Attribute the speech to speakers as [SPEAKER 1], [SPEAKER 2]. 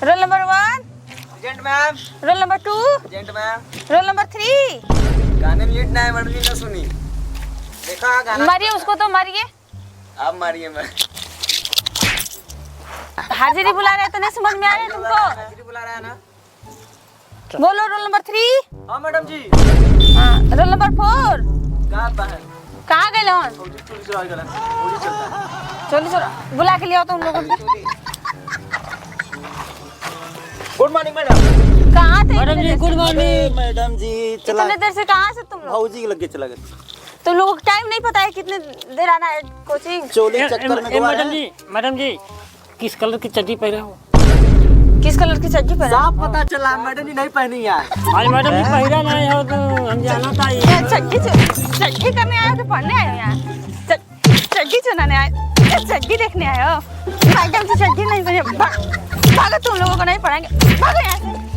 [SPEAKER 1] Roll number 1
[SPEAKER 2] agent ma'am.
[SPEAKER 1] Roll number 2
[SPEAKER 2] agent ma'am.
[SPEAKER 1] Roll number 3।
[SPEAKER 2] गाने में lead ना है मैडम जी ना सुनी। देखा गाना।
[SPEAKER 1] मारिए उसको तो मारिए।
[SPEAKER 2] आप मारिए मैं।
[SPEAKER 1] हाजिरी बुला रहे हैं तो नहीं समझ में आ रहा है तुमको?
[SPEAKER 2] हाजिरी बुला रहा है ना।
[SPEAKER 1] बोलो रोल नंबर 3।
[SPEAKER 2] हाँ मैडम जी।
[SPEAKER 1] हाँ रोल नंबर 4।
[SPEAKER 2] क्या बहन?
[SPEAKER 1] कहाँ गए लोन?
[SPEAKER 2] चोरी चुरा गया चोरी चलता है।
[SPEAKER 1] चलो बुला के लिया तुम लोगों को।
[SPEAKER 2] Good morning madam.
[SPEAKER 1] कहाँ थे
[SPEAKER 3] मैडम जी गुड मॉर्निंग।
[SPEAKER 2] मैडम जी चला
[SPEAKER 1] इतने देर से कहाँ से तुम लोग?
[SPEAKER 2] भाऊजी के लग के चला गया।
[SPEAKER 1] तुम लोगों को टाइम नहीं पता है कितने देर आना है कोचिंग?
[SPEAKER 2] चोली चक्कर में गवा
[SPEAKER 3] मैडम जी किस कलर की चड्डी पहने हो?
[SPEAKER 1] किस कलर की चड्डी पहना?
[SPEAKER 2] साफ पता चला मैडम जी नहीं पहनी यार।
[SPEAKER 3] आज मैडम जी पहरा नहीं हो तो हम जाना था ये।
[SPEAKER 1] चड्डी करने आए हो कि पढ़ने आए हो यहाँ? चड्डी चुनाने आए? चड्डी देखने आए हो? मैडम से चड्डी नहीं पहने भागो तुम लोगों को नहीं पढ़ाएंगे। भागो यहाँ से।